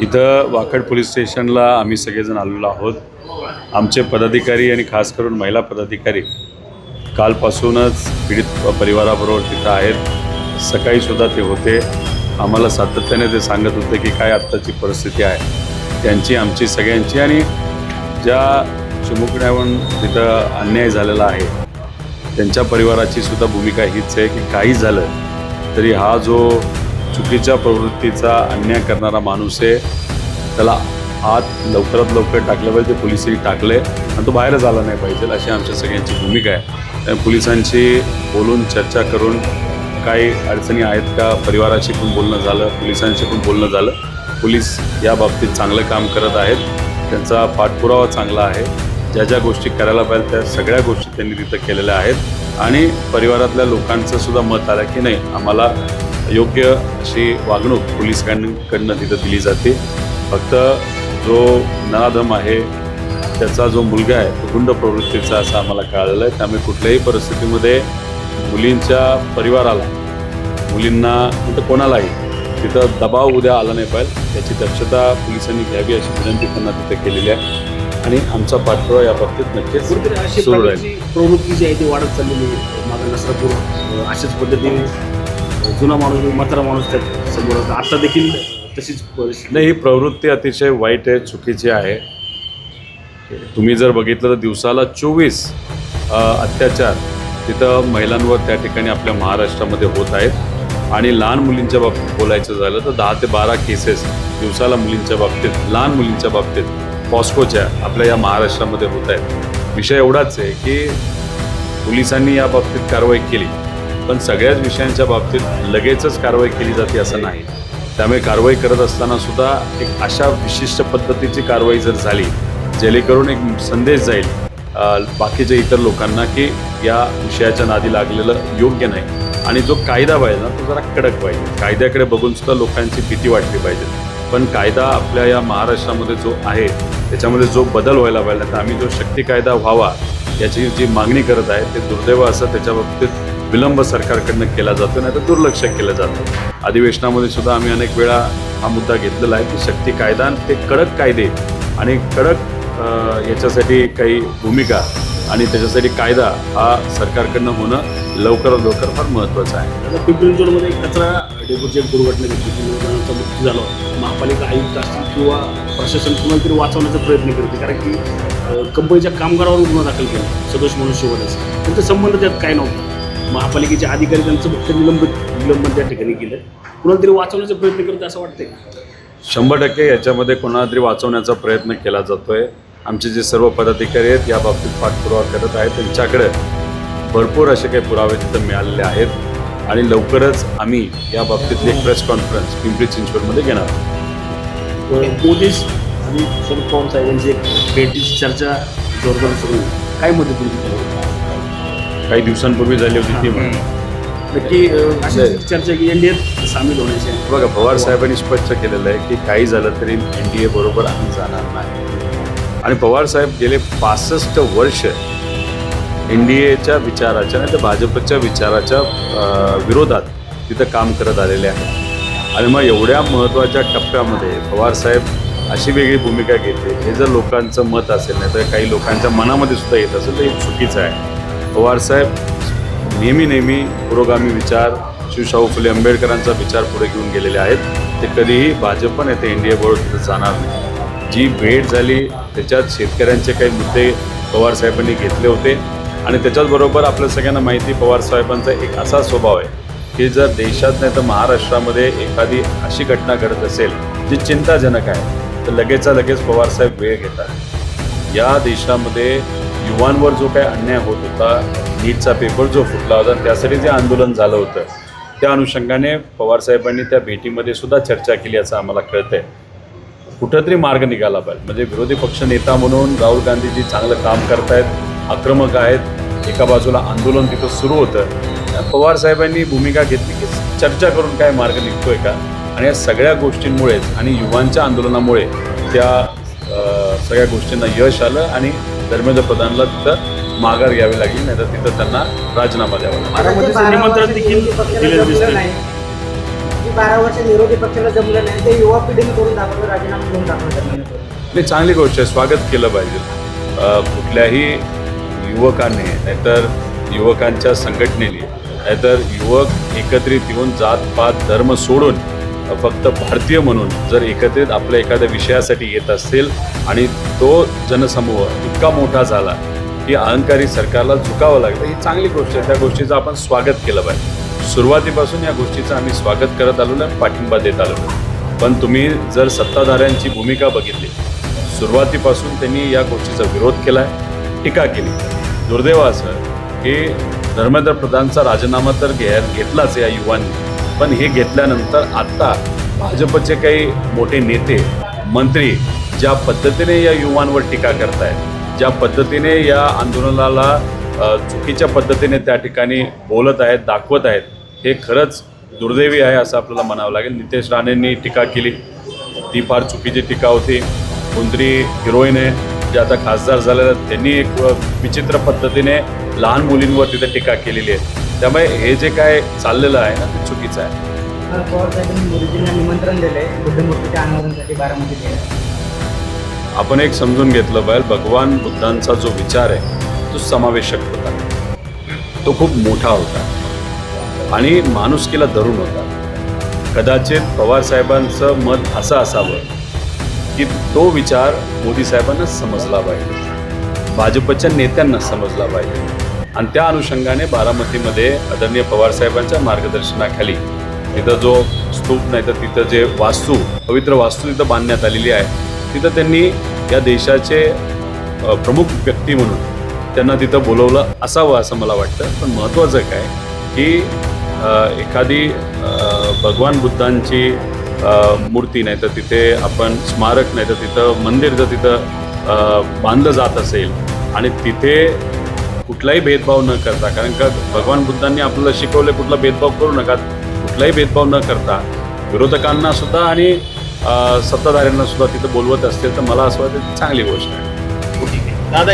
इथं वाकड पोलीस स्टेशनला आम्ही सगळेजण आलेलो आहोत. आमचे पदाधिकारी आणि खास करून महिला पदाधिकारी कालपासूनच पीडित परिवाराबरोबर तिथं आहेत. सकाळीसुद्धा ते होते. आम्हाला सातत्याने ते सांगत होते की काय आत्ताची परिस्थिती आहे त्यांची, आमची, सगळ्यांची, आणि ज्या चिमुकण्याहून तिथं अन्याय झालेला आहे त्यांच्या परिवाराची सुद्धा भूमिका हीच आहे की काही झालं तरी हा जो चुकीच्या प्रवृत्तीचा अन्याय करणारा माणूस आहे त्याला आत लवकरात लवकर टाकलं पाहिजे. पोलिसांनी टाकले आणि तो बाहेरच आला नाही पाहिजे अशी आमच्या सगळ्यांची भूमिका आहे. त्यामुळे पोलिसांशी बोलून चर्चा करून काही अडचणी आहेत का, परिवाराशी पण बोलणं झालं, पोलिसांशी पण बोलणं झालं. पोलीस या बाबतीत चांगलं काम करत आहेत. त्यांचा पाठपुरावा चांगला आहे. ज्या ज्या गोष्टी करायला पाहिजे त्या सगळ्या गोष्टी त्यांनी तिथं केलेल्या आहेत आणि परिवारातल्या लोकांचं सुद्धा मत आलं की नाही, आम्हाला योग्य अशी वागणूक पोलिसांकडनं तिथं दिली जाते. फक्त जो नराधम आहे त्याचा जो मुलगा आहे तो गुंड प्रवृत्तीचा असं आम्हाला कळलेलं आहे. त्यामुळे कुठल्याही परिस्थितीमध्ये मुलींच्या परिवाराला, मुलींना म्हणजे कोणालाही तिथं दबाव उद्या आला नाही पाहिजे याची दक्षता पोलिसांनी घ्यावी अशी विनंती त्यांना तिथं केलेली आहे आणि आमचा पाठपुरावा या बाबतीत नक्कीच सुरू राहील. प्रवृत्ती जी आहे ती वाढत चाललेली आहे. माझा नसरापूर अशाच पद्धतीने जुना माणूस, म्हातारा माणूस त्यात समोर आता देखील तशीच परिस्थिती. नाही, ही प्रवृत्ती अतिशय वाईट आहे, चुकीची आहे. तुम्ही जर बघितलं तर दिवसाला 24 अत्याचार तिथं महिलांवर त्या ठिकाणी आपल्या महाराष्ट्रामध्ये होत आहेत आणि लहान मुलींच्या बाबतीत बोलायचं झालं तर 10 ते 12 केसेस दिवसाला मुलींच्या बाबतीत, लहान मुलींच्या बाबतीत पॉस्कोच्या आपल्या या महाराष्ट्रामध्ये होत आहेत. विषय एवढाच आहे की पोलिसांनी या बाबतीत कारवाई केली पण सगळ्याच विषयांच्या बाबतीत लगेचच कारवाई केली जाते असं नाही. त्यामुळे कारवाई करत असताना सुद्धा एक अशा विशिष्ट पद्धतीची कारवाई जर झाली जेणेकरून एक संदेश जाईल बाकीच्या इतर लोकांना की या विषयाच्या नादी लागलेलं योग्य नाही आणि जो कायदा पाहिजे ना तो जरा कडक पाहिजे. कायद्याकडे बघून सुद्धा लोकांची भीती वाटली पाहिजे. पण कायदा आपल्या या महाराष्ट्रामध्ये जो आहे त्याच्यामध्ये जो बदल व्हायला पाहिजे तर आम्ही जो शक्ती कायदा व्हावा याची जी मागणी करत आहे ते दुर्दैव असं त्याच्या बाबतीत विलंब सरकारकडनं केला जातो, नाही तर दुर्लक्ष केलं जातं. अधिवेशनामध्ये सुद्धा आम्ही अनेक वेळा हा मुद्दा घेतलेला आहे की शक्ती कायदा ते कडक कायदे आणि कडक याच्यासाठी काही भूमिका आणि त्याच्यासाठी कायदा हा सरकारकडनं होणं लवकरात लवकर फार महत्त्वाचं आहे. आता पिंपरी चिंचवडमध्ये कचरा डेपोची एक दुर्घटना घडली, 3 जणांचा मृत्यू झाला. महापालिका आयुक्त असतील किंवा प्रशासन कुणाला तरी वाचवण्याचा प्रयत्न करते कारण की कंपनीच्या कामगारावर गुन्हा दाखल केला सदोष मनुष्यवधाचा. त्यांचा संबंध त्यात काय नव्हता. महापालिकेचे अधिकारी त्यांचं फक्त निलंबन त्या ठिकाणी केलं. कुणाला तरी वाचवण्याचा प्रयत्न करते असं वाटतंय. 100% याच्यामध्ये कोणाला तरी वाचवण्याचा प्रयत्न केला जातोय. आमचे जे सर्व पदाधिकारी आहेत या बाबतीत पाठपुरावा करत आहेत. त्यांच्याकडे भरपूर असे काही पुरावे तिथं मिळालेले आहेत आणि लवकरच आम्ही या बाबतीतली एक प्रेस कॉन्फरन्स पिंपरी चिंचवडमध्ये घेणार आहोत. मोदी आणि शरद पवार साहेबांची एक भेटीची चर्चा जोरदार सुरू आहे. काय मदत तुमची काही दिवसांपूर्वी झाली होती ती नक्की अशी चर्चा की एनडीएत सामील होण्याची. बघा, पवार साहेबांनी स्पष्ट केलेलं आहे की काही झालं तरी NDA बरोबर आम्ही जाणार नाही आणि पवार साहेब गेले 65 वर्ष NDAच्या विचाराच्या नाही तर भाजपच्या विचाराच्या विरोधात तिथं काम करत आलेले आहेत आणि मग एवढ्या महत्त्वाच्या टप्प्यामध्ये पवार साहेब अशी वेगळी भूमिका घेते हे जर लोकांचं मत असेल नाही तर काही लोकांच्या मनामध्ये सुद्धा येत असेल तर हे चुकीचं आहे. पवारसाहेब नेहमी पुरोगामी विचार, शिवशाहू फुले आंबेडकरांचा विचार पुढे घेऊन गेलेले आहेत. ते कधीही भाजप नाही ते NDA बरोबर तिथं जाणार नाही. जी भेट झाली त्याच्यात शेतकऱ्यांचे काही मुद्दे पवारसाहेबांनी घेतले होते आणि त्याच्याचबरोबर आपल्या सगळ्यांना माहिती पवारसाहेबांचा एक असा स्वभाव आहे की जर देशात नाही तर महाराष्ट्रामध्ये एखादी अशी घटना घडत असेल जी चिंताजनक आहे तर लगेचच्या लगेच पवारसाहेब वेळ घेतात. या देशामध्ये युवांवर जो काही अन्याय होत होता, नीटचा पेपर जो फुटला होता त्यासाठी जे आंदोलन झालं होतं त्या अनुषंगाने पवारसाहेबांनी त्या भेटीमध्ये सुद्धा चर्चा केली असं आम्हाला कळतं आहे. कुठंतरी मार्ग निघाला पाहिजे. म्हणजे विरोधी पक्ष नेता म्हणून राहुल गांधीजी चांगलं काम करतायत, आक्रमक आहेत. एका बाजूला आंदोलन तिथं सुरू होतं. पवारसाहेबांनी भूमिका घेतली की चर्चा करून काय मार्ग निघतोय का आणि या सगळ्या गोष्टींमुळेच आणि युवांच्या आंदोलनामुळे त्या सगळ्या गोष्टींना यश आलं आणि धर्मेंद्र प्रधानला तिथं माघार घ्यावी लागली नाही तर तिथं त्यांना राजीनामा द्यावा लागला. निमंत्रण देखील दिलेलं दिसतं. 12 वर्ष विरोधी पक्षाला जमलं नाही ते युवा पिढीने करून दाखवलं राजीनामा आणि चांगली गोष्ट आहे, स्वागत केलं पाहिजे. कुठल्याही युवकाने नाहीतर युवकांच्या संघटनेने नाहीतर युवक एकत्रित येऊन जात-पात धर्म सोडून फक्त भारतीय म्हणून जर एकत्रित आपल्या एखाद्या विषयासाठी येत असतील आणि तो जनसमूह इतका मोठा झाला की अहंकारी सरकारला झुकावं लागलं, ही चांगली गोष्ट आहे. त्या गोष्टीचं आपण स्वागत केलं पाहिजे. सुरुवातीपासून या गोष्टीचं आम्ही स्वागत करत आलो आहे, पाठिंबा देत आलो आहे. पण तुम्ही जर सत्ताधाऱ्यांची भूमिका बघितली, सुरुवातीपासून त्यांनी या गोष्टीचा विरोध केला आहे, टीका केली. दुर्दैव असं की धर्मेंद्र प्रधानचा राजीनामा तर घेतलाच या युवांनी, पण हे घेतल्यानंतर आत्ता भाजपचे काही मोठे नेते मंत्री ज्या पद्धतीने या युवांवर टीका करतायत, ज्या पद्धतीने या आंदोलनाला चुकीच्या पद्धतीने त्या ठिकाणी बोलत आहेत, दाखवत आहेत, हे खरंच दुर्दैवी आहे असं आपल्याला म्हणावं लागेल. नितेश राणेंनी टीका केली, ती फार चुकीची टीका होती. कोणतरी हिरोईन आहे जे आता खासदार झालेल्या, त्यांनी एक विचित्र पद्धतीने लहान मुलींवर तिथे टीका केलेली आहे. त्यामुळे हे जे काय चाललेलं आहे ना, ते चुकीचं आहे. पवार साहेबांनी मोदीजींना निमंत्रण दिले बुद्धमूर्तीच्या अनावरणासाठी बारामतीत. आपण एक समजून घेतलं पाहिजे, भगवान बुद्धांचा जो विचार आहे तो समावेशक होता, तो खूप मोठा होता आणि माणुसकीला धरून होता. कदाचित पवार साहेबांचं मत असं असावं की तो विचार मोदी साहेबांना समजला पाहिजे, भाजपच्या नेत्यांना समजला पाहिजे. आणि त्या अनुषंगाने बारामतीमध्ये आदरणीय पवारसाहेबांच्या मार्गदर्शनाखाली तिथं जो स्तूप नाही तर तिथं जे वास्तू, पवित्र वास्तू तिथं बांधण्यात आलेली आहे, तिथं त्यांनी या देशाचे प्रमुख व्यक्ती म्हणून त्यांना तिथं बोलवलं असावं असं मला वाटतं. पण महत्त्वाचं काय की एखादी भगवान बुद्धांची मूर्ती नाही तर तिथे आपण स्मारक नाही तर तिथं मंदिर जर तिथं बांधलं जात असेल आणि तिथे कुठलाही भेदभाव न करता, कारण का भगवान बुद्धांनी आपल्याला शिकवले कुठला भेदभाव करू नका, कुठलाही भेदभाव न करता विरोधकांना सुद्धा आणि सत्ताधाऱ्यांना सुद्धा तिथं बोलवत असतील तर मला असं वाटतं चांगली गोष्ट आहे. दादा